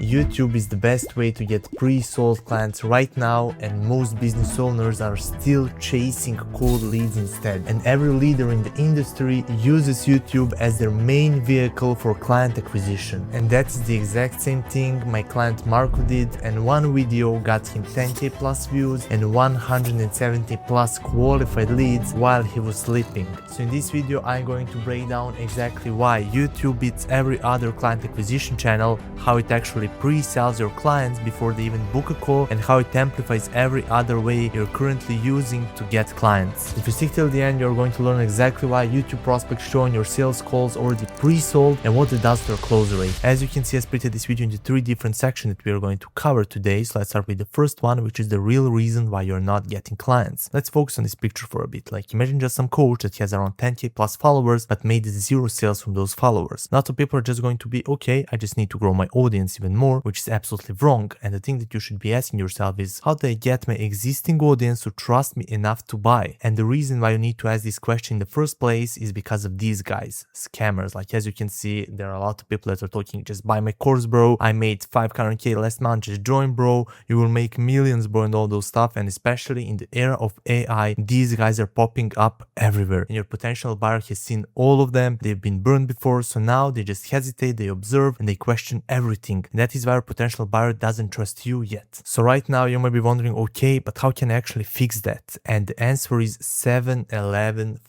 YouTube is the best way to get pre-sold clients right now, and most business owners are still chasing cold leads instead. And every leader in the industry uses YouTube as their main vehicle for client acquisition. And that's the exact same thing my client Marko did, and one video got him 10k plus views and 170 plus qualified leads while he was sleeping. So in this video I'm going to break down exactly why YouTube beats every other client acquisition channel, how it actually pre-sells your clients before they even book a call, and how it amplifies every other way you're currently using to get clients. If you stick till the end, you're going to learn exactly why YouTube prospects showing your sales calls already pre-sold and what it does to your close rate. As you can see, I split this video into 3 different sections that we are going to cover today. So let's start with the first one, which is the real reason why you're not getting clients. Let's focus on this picture for a bit. Like, imagine just some coach that has around 10k plus followers but made 0 sales from those followers. Not all people are just going to be, okay, I just need to grow my audience even more, which is absolutely wrong. And the thing that you should be asking yourself is, how do I get my existing audience to trust me enough to buy? And the reason why you need to ask this question in the first place is because of these guys, scammers. Like, as you can see, there are a lot of people that are talking, just buy my course, bro, I made 500k last month, just join, bro, you will make millions, bro, and all those stuff. And especially in the era of AI, these guys are popping up everywhere, and your potential buyer has seen all of them. They've been burned before, so now they just hesitate, they observe, and they question everything. And that is why your potential buyer doesn't trust you yet. So right now you might be wondering, okay, but how can I actually fix that? And the answer is 7-11-4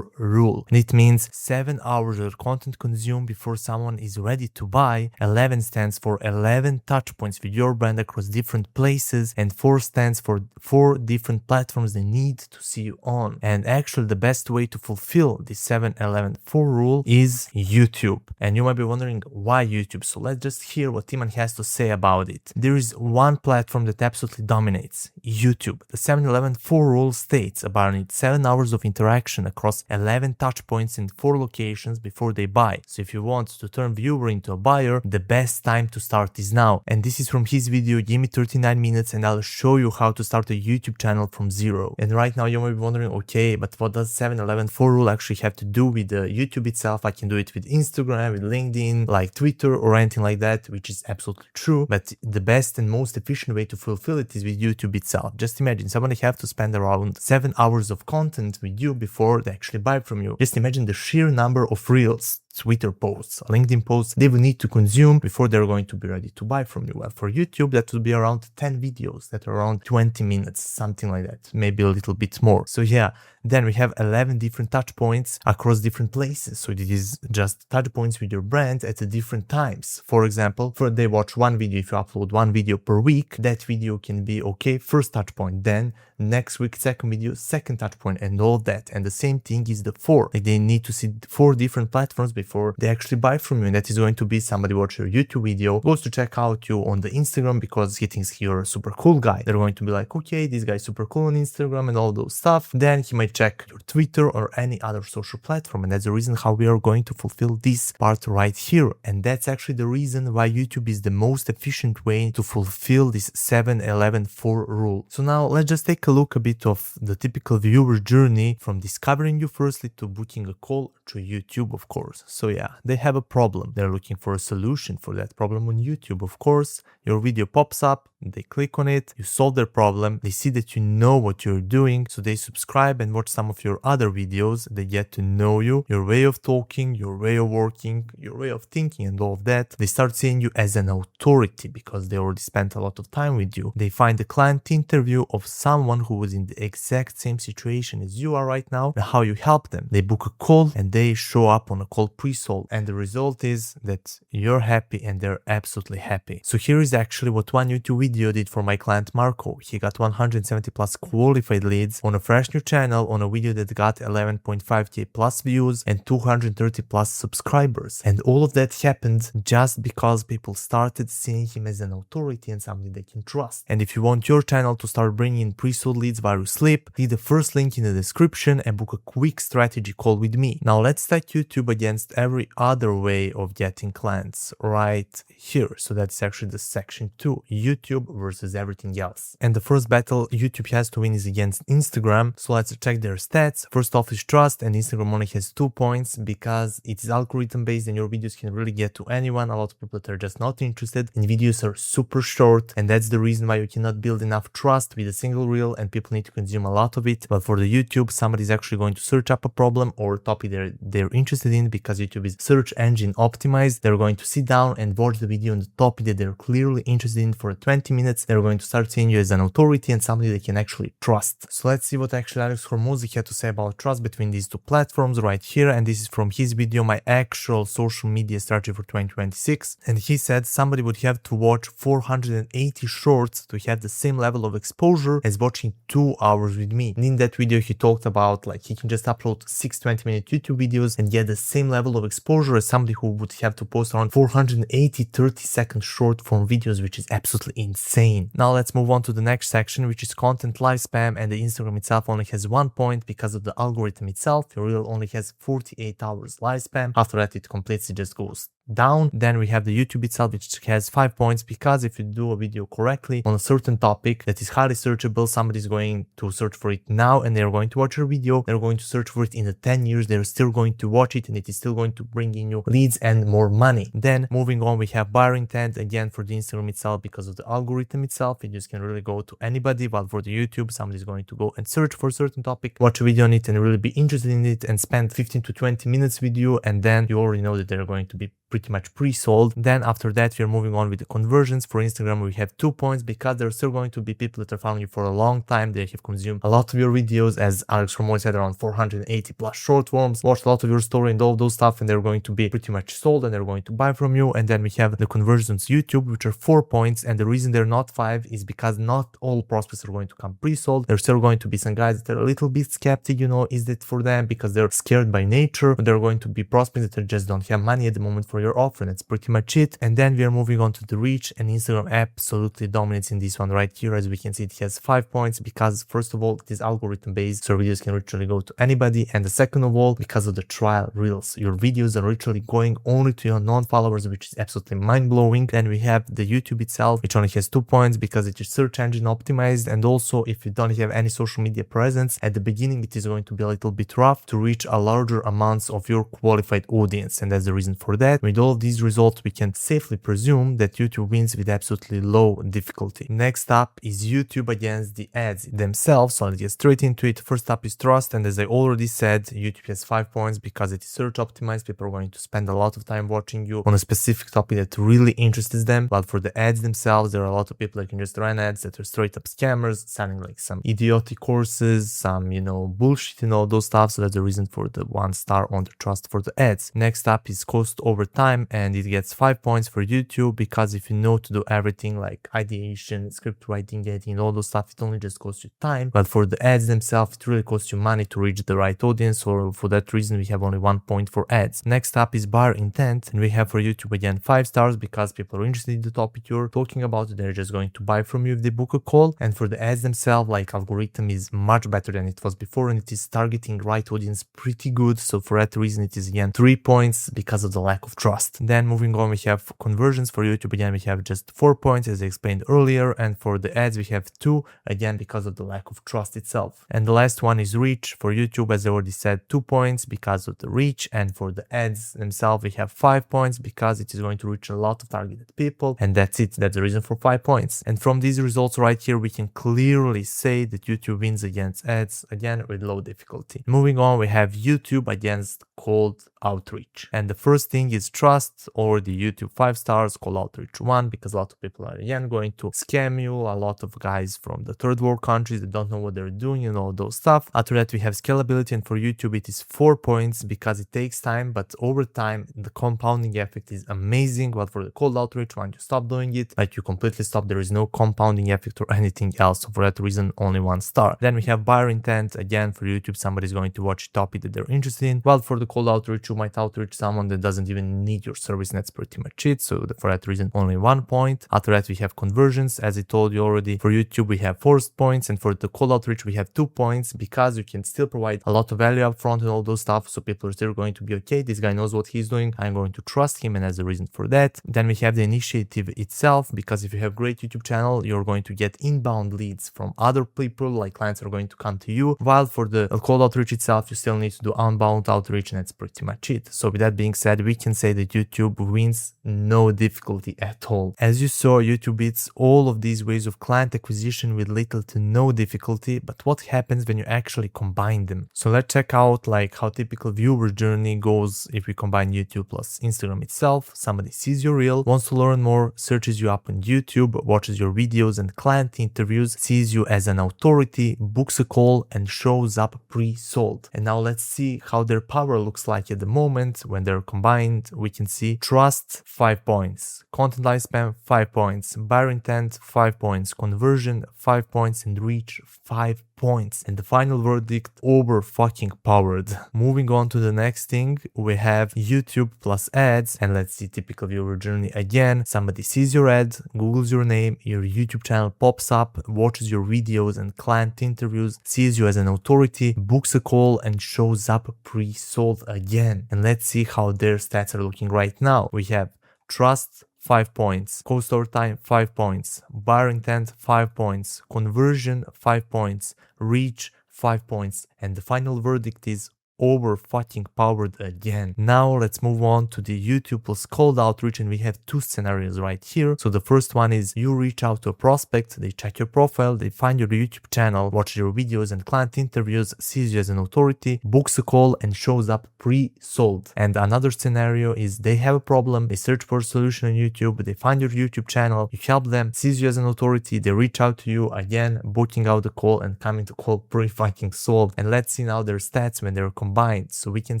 rule. And it means 7 hours of content consumed before someone is ready to buy. 11 stands for 11 touch points with your brand across different places, and 4 stands for 4 different platforms they need to see you on. And actually the best way to fulfill this 7-11-4 rule is YouTube. And you might be wondering, why YouTube? So let's just hear what Timan has to say about it. There is one platform that absolutely dominates, YouTube. The 7-11-4 rule states about it 7 hours of interaction across 11 touch points in 4 locations before they buy. So if you want to turn viewer into a buyer, the best time to start is now. And this is from his video, give me 39 minutes and I'll show you how to start a YouTube channel from zero. And right now you might be wondering, okay, but what does 7-11-4 rule actually have to do with YouTube itself? I can do it with Instagram, with LinkedIn, like Twitter or anything like that, which is absolutely true. But the best and most efficient way to fulfill it is with YouTube itself. Just imagine somebody have to spend around 7 hours of content with you before they actually buy from you. Just imagine the sheer number of reels, Twitter posts, LinkedIn posts they will need to consume before they're going to be ready to buy from you. Well, for YouTube, that would be around 10 videos that are around 20 minutes, something like that, maybe a little bit more. So yeah, then we have 11 different touch points across different places. So it is just touch points with your brand at different times. For example, for they watch one video, if you upload one video per week, that video can be, okay, first touch point, then next week, second video, second touch point, and all that. And the same thing is the 4. Like, they need to see 4 different platforms before they actually buy from you. And that is going to be somebody watch your YouTube video, goes to check out you on the Instagram because he thinks you're a super cool guy. They're going to be like, okay, this guy's super cool on Instagram and all those stuff. Then he might check your Twitter or any other social platform. And that's the reason how we are going to fulfill this part right here. And that's actually the reason why YouTube is the most efficient way to fulfill this 7-11-4 rule. So now let's just take a look a bit of the typical viewer journey from discovering you firstly to booking a call through YouTube, of course. So yeah, they have a problem. They're looking for a solution for that problem on YouTube. Of course, your video pops up, they click on it, you solve their problem, they see that you know what you're doing, so they subscribe and watch some of your other videos. They get to know you, your way of talking, your way of working, your way of thinking and all of that. They start seeing you as an authority because they already spent a lot of time with you. They find a client interview of someone who was in the exact same situation as you are right now and how you help them. They book a call and they show up on a call pre-sold, and the result is that you're happy and they're absolutely happy. So here is actually what one YouTube video did for my client Marko. He got 170 plus qualified leads on a fresh new channel on a video that got 11.5k plus views and 230 plus subscribers. And all of that happened just because people started seeing him as an authority and somebody they can trust. And if you want your channel to start bringing in pre-sold leads while you sleep, click the first link in the description and book a quick strategy call with me. Now let's stack YouTube against every other way of getting clients right here. So that's actually the section 2, YouTube YouTube versus everything else. And the first battle YouTube has to win is against Instagram. So let's check their stats. First off is trust, and Instagram only has 2 points because it is algorithm based and your videos can really get to anyone. A lot of people that are just not interested, and videos are super short, and that's the reason why you cannot build enough trust with a single reel and people need to consume a lot of it. But for the YouTube, somebody's actually going to search up a problem or topic they're interested in, because YouTube is search engine optimized. They're going to sit down and watch the video on the topic that they're clearly interested in for 20 minutes. They're going to start seeing you as an authority and somebody they can actually trust. So let's see what actually Alex Hormozi had to say about trust between these two platforms right here. And this is from his video, My Actual Social Media Strategy for 2026. And he said somebody would have to watch 480 shorts to have the same level of exposure as watching 2 hours with me. And in that video, he talked about like he can just upload 6 20-minute YouTube videos and get the same level of exposure as somebody who would have to post around 480 30-second short form videos, which is absolutely insane. Now let's move on to the next section, which is content lifespan, and the Instagram itself only has 1 point because of the algorithm itself. Your reel only has 48 hours lifespan. After that, it completely just goes down. Then we have the YouTube itself, which has 5 points because if you do a video correctly on a certain topic that is highly searchable, somebody's going to search for it now and they're going to watch your video. They're going to search for it in the 10 years. They're still going to watch it and it is still going to bring in you leads and more money. Then moving on, we have buyer intent again for the Instagram itself because of the algorithm itself. It just can really go to anybody, while for the YouTube, somebody's going to go and search for a certain topic, watch a video on it and really be interested in it and spend 15 to 20 minutes with you, and then you already know that they're going to be pretty much pre-sold. Then after that, we're moving on with the conversions. For Instagram, we have 2 points because there are still going to be people that are following you for a long time. They have consumed a lot of your videos, as Alex Hormozi said, around 480 plus short forms, watched a lot of your story and all those stuff, and they're going to be pretty much sold and they're going to buy from you. And then we have the conversions YouTube, which are 4 points, and the reason they're not 5 is because not all prospects are going to come pre-sold. There's still going to be some guys that are a little bit skeptic, is it for them because they're scared by nature, but there are going to be prospects that just don't have money at the moment for your offer, and that's pretty much it. And then we are moving on to the reach, and Instagram absolutely dominates in this one right here. As we can see, it has 5 points because first of all, it is algorithm based, so videos can literally go to anybody, and the second of all, because of the trial reels, your videos are literally going only to your non-followers, which is absolutely mind-blowing. Then we have the YouTube itself, which only has 2 points because it is search engine optimized, and also if you don't have any social media presence at the beginning, it is going to be a little bit rough to reach a larger amounts of your qualified audience, and that's the reason for that. With all of these results, we can safely presume that YouTube wins with absolutely low difficulty. Next up is YouTube against the ads themselves, so let's get straight into it. First up is trust, and as I already said, YouTube has 5 points because it is search optimized. People are going to spend a lot of time watching you on a specific topic that really interests them. But for the ads themselves, there are a lot of people that can just run ads that are straight up scammers, selling like some idiotic courses, some bullshit and all those stuff. So that's the reason for the 1 star on the trust for the ads. Next up is cost over time, and it gets 5 points for YouTube because if you know to do everything like ideation, script writing, editing, all those stuff, it only just costs you time. But for the ads themselves, it really costs you money to reach the right audience, or for that reason we have only 1 point for ads. Next up is buyer intent, and we have for YouTube again 5 stars because people are interested in the topic you're talking about. They're just going to buy from you if they book a call. And for the ads themselves, like algorithm is much better than it was before, and it is targeting right audience pretty good. So for that reason, it is again 3 points because of the lack of trust. Then moving on, we have conversions for YouTube. Again, we have just 4 points as I explained earlier, and for the ads we have 2, again because of the lack of trust itself. And the last one is reach for YouTube, as I already said, 2 points because of the reach, and for the ads themselves we have 5 points because it is going to reach a lot of targeted people, and that's it. That's the reason for 5 points. And from these results right here, we can clearly say that YouTube wins against ads, again with low difficulty. Moving on, we have YouTube against cold outreach, and the first thing is trust, or the YouTube 5 stars, cold outreach 1, because a lot of people are again going to scam you, a lot of guys from the third world countries that don't know what they're doing and all those stuff. After that, we have scalability, and for YouTube it is 4 points because it takes time, but over time the compounding effect is amazing. But for the cold outreach, once you stop doing it, like you completely stop, there is no compounding effect or anything else, so for that reason only 1 star. Then we have buyer intent, again for YouTube, somebody's going to watch a topic that they're interested in, while for the cold outreach YouTube might outreach someone that doesn't even need your service, and that's pretty much it. So for that reason, only 1 point. After that, we have conversions. As I told you already, for YouTube, we have 4 points, and for the cold outreach, we have 2 points because you can still provide a lot of value up front and all those stuff. So people are still going to be okay. This guy knows what he's doing. I'm going to trust him, and that's the reason for that. Then we have the initiative itself, because if you have great YouTube channel, you're going to get inbound leads from other people, like clients are going to come to you. While for the cold outreach itself, you still need to do outbound outreach, and that's pretty much it. So with that being said, we can say that YouTube wins no difficulty at all. As you saw, YouTube beats all of these ways of client acquisition with little to no difficulty. But what happens when you actually combine them? So let's check out like how typical viewer journey goes if we combine YouTube plus Instagram itself. Somebody sees your reel, wants to learn more, searches you up on YouTube, watches your videos and client interviews, sees you as an authority, books a call, and shows up pre-sold. And now let's see how their power looks like at the moment. When they're combined, we can see trust 5 points, content lifespan 5 points, buyer intent 5 points, conversion 5 points, and reach 5 points. And the final verdict, over fucking powered. Moving on to the next thing, we have YouTube plus ads, and let's see typical viewer journey again. Somebody sees your ad, Googles your name, your YouTube channel pops up, watches your videos and client interviews, sees you as an authority, books a call, and shows up pre-sold again. And let's see how their stats are looking right now. We have trust 5 points, cost over time 5 points, buyer intent 5 points, conversion 5 points, reach 5 points, and the final verdict is over fucking powered again. Now let's move on to the YouTube plus cold outreach, and we have 2 scenarios right here. So the first one is you reach out to a prospect, they check your profile, they find your YouTube channel, watch your videos and client interviews, sees you as an authority, books a call, and shows up pre-sold. And another scenario is they have a problem, they search for a solution on YouTube, they find your YouTube channel, you help them, sees you as an authority, they reach out to you again, booking out the call and coming to call pre-fucking sold. And let's see now their stats when they're combined. So we can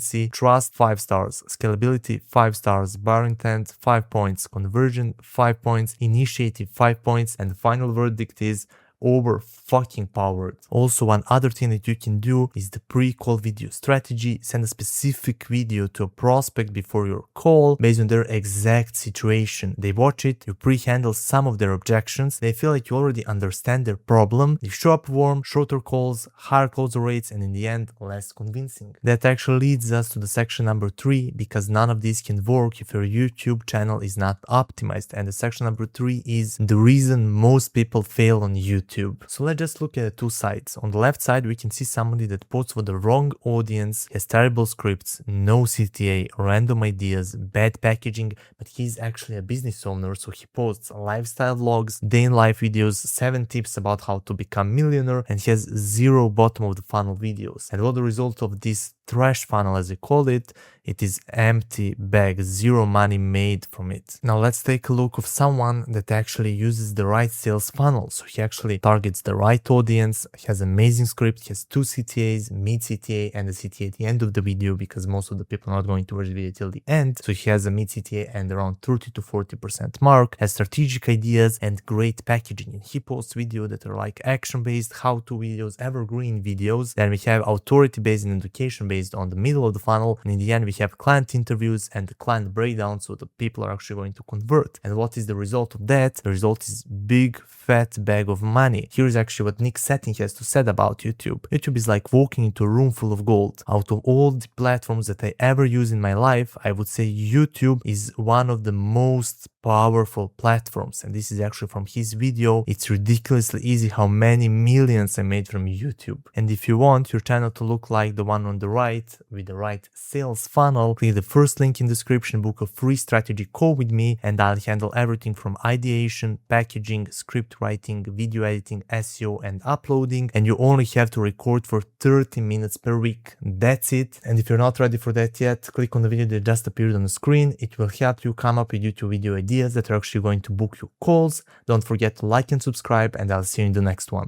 see trust 5 stars, scalability 5 stars, buyer intent 5 points, conversion 5 points, initiative 5 points, and the final verdict is over fucking powered. Also, one other thing that you can do is the pre-call video strategy. Send a specific video to a prospect before your call based on their exact situation. They watch it, you pre-handle some of their objections, they feel like you already understand their problem, they show up warm, shorter calls, higher closure rates, and in the end, less convincing. That actually leads us to the section number 3, because none of these can work if your YouTube channel is not optimized. And the section number 3 is the reason most people fail on YouTube. So let's just look at the 2 sides. On the left side, we can see somebody that posts for the wrong audience, has terrible scripts, no CTA, random ideas, bad packaging, but he's actually a business owner, so he posts lifestyle vlogs, day in life videos, 7 tips about how to become millionaire, and he has 0 bottom of the funnel videos. And what the result of this trash funnel, as they call it, it is empty bag, 0 money made from it. Now let's take a look of someone that actually uses the right sales funnel. So he actually targets the right audience, he has amazing script, he has 2 CTAs, mid CTA and a CTA at the end of the video, because most of the people are not going to watch the video till the end. So he has a mid CTA and around 30 to 40% mark, has strategic ideas and great packaging. And he posts videos that are like action-based, how-to videos, evergreen videos. Then we have authority-based and education-based on the middle of the funnel, and in the end we have client interviews and the client breakdown, so the people are actually going to convert. And what is the result of that? The result is big fat bag of money. Here is actually what Nick Setting has to say about YouTube. YouTube is like walking into a room full of gold. Out of all the platforms that I ever use in my life, I would say YouTube is one of the most powerful platforms. And this is actually from his video. It's ridiculously easy how many millions I made from YouTube. And if you want your channel to look like the one on the right with the right sales funnel, click the first link in the description, book a free strategy call with me, and I'll handle everything from ideation, packaging, script writing, video editing, SEO, and uploading. And you only have to record for 30 minutes per week. That's it. And if you're not ready for that yet, click on the video that just appeared on the screen. It will help you come up with YouTube video ideas that are actually going to book your calls. Don't forget to like and subscribe, and I'll see you in the next one.